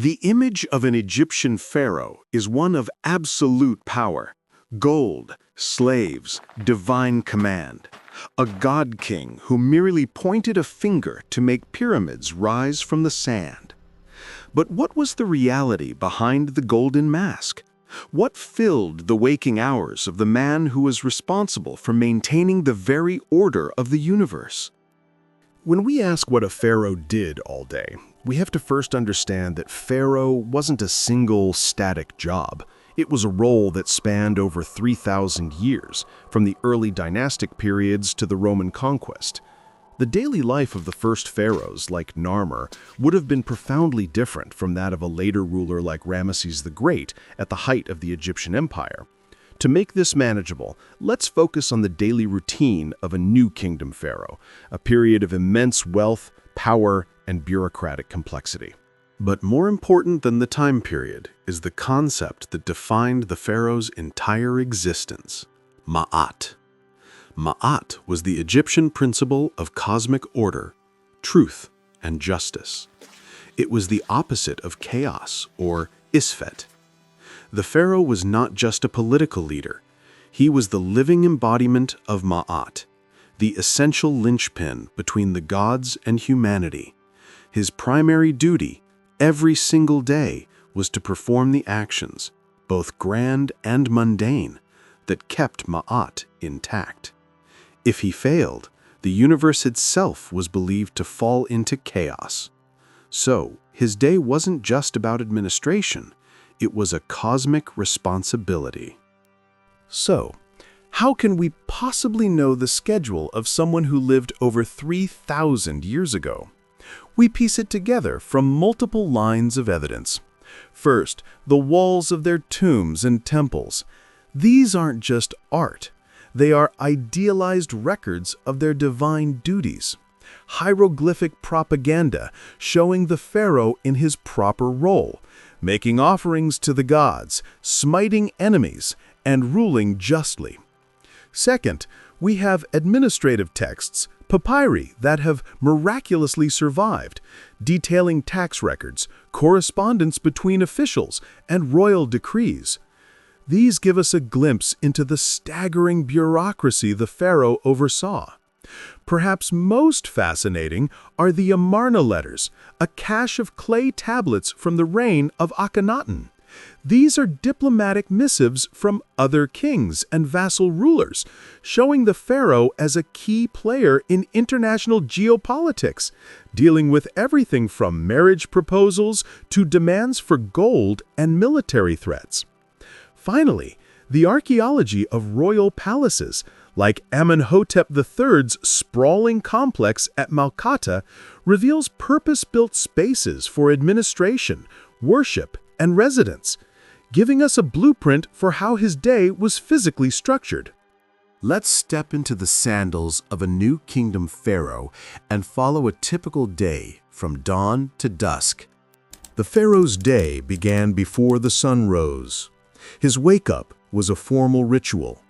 The image of an Egyptian pharaoh is one of absolute power, gold, slaves, divine command. A god-king who merely pointed a finger to make pyramids rise from the sand. But what was the reality behind the golden mask? What filled the waking hours of the man who was responsible for maintaining the very order of the universe? When we ask what a pharaoh did all day, we have to first understand that pharaoh wasn't a single static job. It was a role that spanned over 3,000 years, from the early dynastic periods to the Roman conquest. The daily life of the first pharaohs, like Narmer, would have been profoundly different from that of a later ruler like Ramesses the Great at the height of the Egyptian Empire. To make this manageable, let's focus on the daily routine of a new kingdom pharaoh, a period of immense wealth, power, and bureaucratic complexity. But more important than the time period is the concept that defined the pharaoh's entire existence: Ma'at. Ma'at was the Egyptian principle of cosmic order, truth, and justice. It was the opposite of chaos, or Isfet. The pharaoh was not just a political leader. He was the living embodiment of Ma'at, the essential linchpin between the gods and humanity. His primary duty, every single day, was to perform the actions, both grand and mundane, that kept Ma'at intact. If he failed, the universe itself was believed to fall into chaos. So, his day wasn't just about administration. It was a cosmic responsibility. So, how can we possibly know the schedule of someone who lived over 3,000 years ago? We piece it together from multiple lines of evidence. First, the walls of their tombs and temples. These aren't just art. They are idealized records of their divine duties. Hieroglyphic propaganda showing the pharaoh in his proper role, making offerings to the gods, smiting enemies, and ruling justly. Second, we have administrative texts, papyri, that have miraculously survived, detailing tax records, correspondence between officials, and royal decrees. These give us a glimpse into the staggering bureaucracy the pharaoh oversaw. Perhaps most fascinating are the Amarna letters, a cache of clay tablets from the reign of Akhenaten. These are diplomatic missives from other kings and vassal rulers, showing the pharaoh as a key player in international geopolitics, dealing with everything from marriage proposals to demands for gold and military threats. Finally, the archaeology of royal palaces, like Amenhotep III's sprawling complex at Malkata, reveals purpose-built spaces for administration, worship, and residence, giving us a blueprint for how his day was physically structured. Let's step into the sandals of a new kingdom pharaoh and follow a typical day from dawn to dusk. The pharaoh's day began before the sun rose. His wake-up was a formal ritual.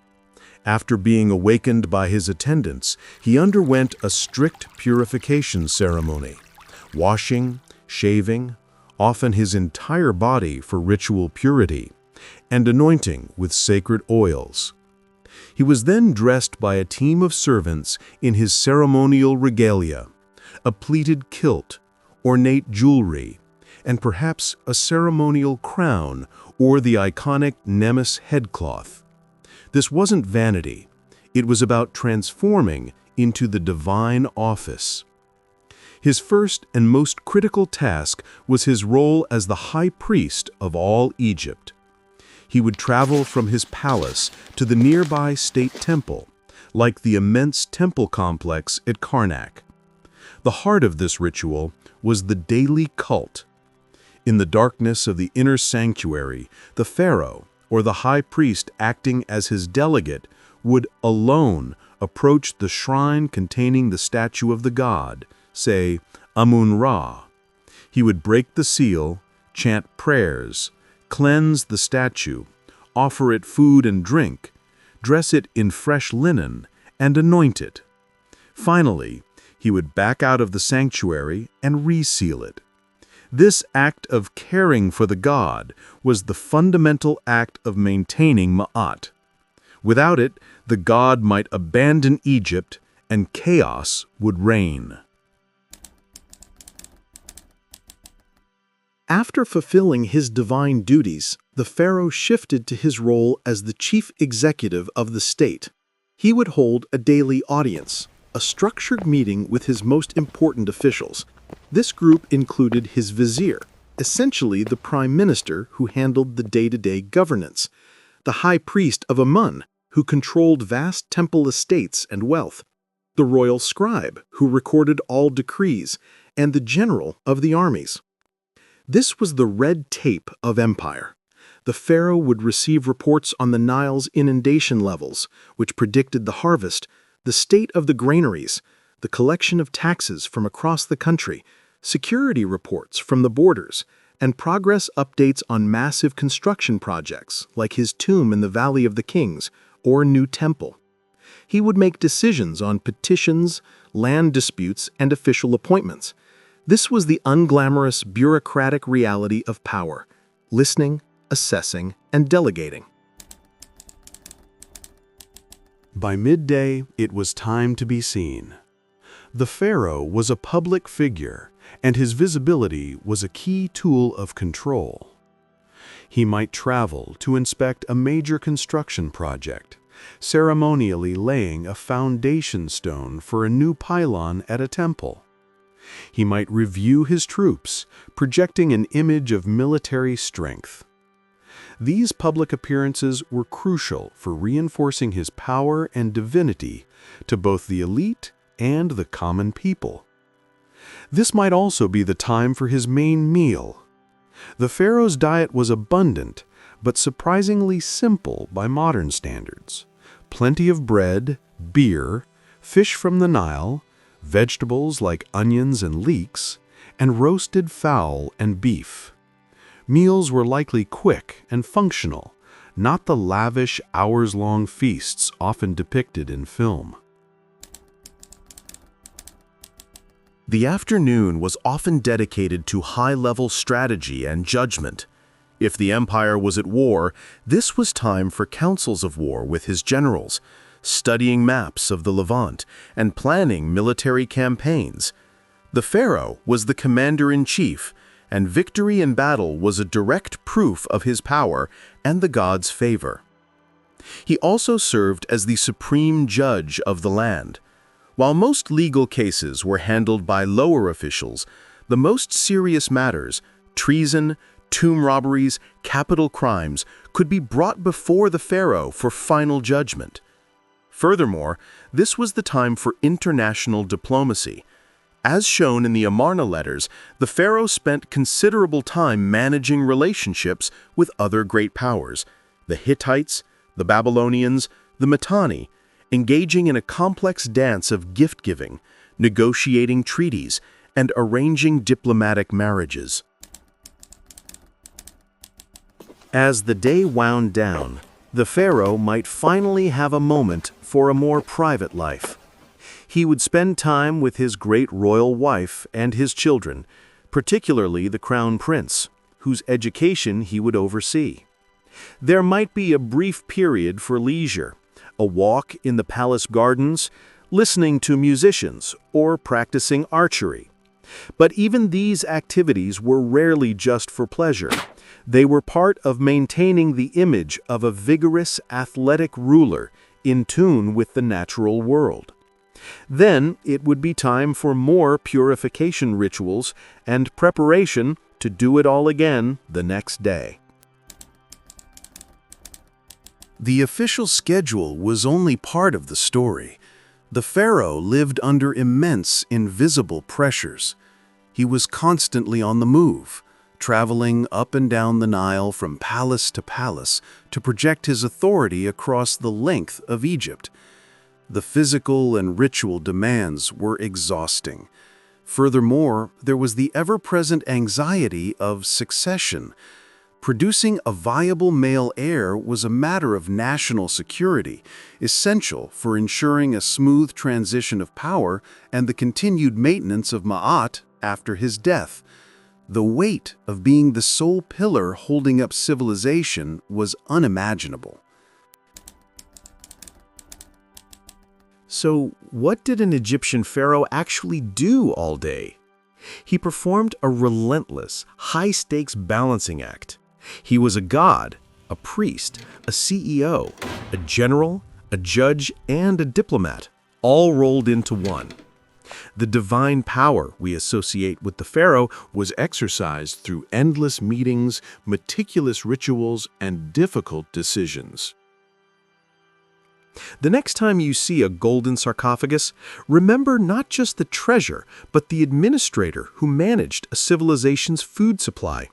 After being awakened by his attendants, he underwent a strict purification ceremony, washing, shaving, often his entire body for ritual purity, and anointing with sacred oils. He was then dressed by a team of servants in his ceremonial regalia, a pleated kilt, ornate jewelry, and perhaps a ceremonial crown or the iconic Nemes headcloth. This wasn't vanity. It was about transforming into the divine office. His first and most critical task was his role as the high priest of all Egypt. He would travel from his palace to the nearby state temple, like the immense temple complex at Karnak. The heart of this ritual was the daily cult. In the darkness of the inner sanctuary, the pharaoh, or the high priest acting as his delegate, would alone approach the shrine containing the statue of the god, say Amun-Ra. He would break the seal, chant prayers, cleanse the statue, offer it food and drink, dress it in fresh linen, and anoint it. Finally, he would back out of the sanctuary and reseal it. This act of caring for the god was the fundamental act of maintaining Ma'at. Without it, the god might abandon Egypt and chaos would reign. After fulfilling his divine duties, the pharaoh shifted to his role as the chief executive of the state. He would hold a daily audience, a structured meeting with his most important officials. This group included his vizier, essentially the prime minister who handled the day-to-day governance, the high priest of Amun, who controlled vast temple estates and wealth, the royal scribe, who recorded all decrees, and the general of the armies. This was the red tape of empire. The pharaoh would receive reports on the Nile's inundation levels, which predicted the harvest, the state of the granaries, the collection of taxes from across the country, security reports from the borders, and progress updates on massive construction projects like his tomb in the Valley of the Kings or new temple. He would make decisions on petitions, land disputes, and official appointments. This was the unglamorous bureaucratic reality of power: listening, assessing, and delegating. By midday, it was time to be seen. The pharaoh was a public figure, and his visibility was a key tool of control. He might travel to inspect a major construction project, ceremonially laying a foundation stone for a new pylon at a temple. He might review his troops, projecting an image of military strength. These public appearances were crucial for reinforcing his power and divinity to both the elite and the common people. This might also be the time for his main meal. The pharaoh's diet was abundant, but surprisingly simple by modern standards. Plenty of bread, beer, fish from the Nile, vegetables like onions and leeks, and roasted fowl and beef. Meals were likely quick and functional, not the lavish, hours-long feasts often depicted in film. The afternoon was often dedicated to high-level strategy and judgment. If the empire was at war, this was time for councils of war with his generals, studying maps of the Levant and planning military campaigns. The pharaoh was the commander-in-chief, and victory in battle was a direct proof of his power and the god's favor. He also served as the supreme judge of the land. While most legal cases were handled by lower officials, the most serious matters, treason, tomb robberies, capital crimes, could be brought before the pharaoh for final judgment. Furthermore, this was the time for international diplomacy. As shown in the Amarna letters, the pharaoh spent considerable time managing relationships with other great powers, the Hittites, the Babylonians, the Mitanni, engaging in a complex dance of gift-giving, negotiating treaties, and arranging diplomatic marriages. As the day wound down, the pharaoh might finally have a moment for a more private life. He would spend time with his great royal wife and his children, particularly the crown prince, whose education he would oversee. There might be a brief period for leisure, a walk in the palace gardens, listening to musicians, or practicing archery. But even these activities were rarely just for pleasure. They were part of maintaining the image of a vigorous, athletic ruler in tune with the natural world. Then it would be time for more purification rituals and preparation to do it all again the next day. The official schedule was only part of the story. The pharaoh lived under immense, invisible pressures. He was constantly on the move, traveling up and down the Nile from palace to palace to project his authority across the length of Egypt. The physical and ritual demands were exhausting. Furthermore, there was the ever-present anxiety of succession. Producing a viable male heir was a matter of national security, essential for ensuring a smooth transition of power and the continued maintenance of Ma'at after his death. The weight of being the sole pillar holding up civilization was unimaginable. So, what did an Egyptian pharaoh actually do all day? He performed a relentless, high-stakes balancing act. He was a god, a priest, a CEO, a general, a judge, and a diplomat, all rolled into one. The divine power we associate with the pharaoh Was exercised through endless meetings, meticulous rituals, and difficult decisions. The next time you see a golden sarcophagus, remember not just the treasure, but the administrator who managed a civilization's food supply.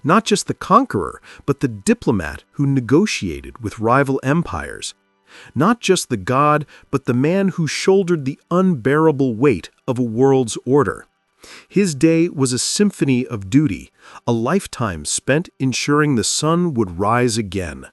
Not just the conqueror, but the diplomat who negotiated with rival empires. Not just the god, but the man who shouldered the unbearable weight of a world's order. His day was a symphony of duty, a lifetime spent ensuring the sun would rise again.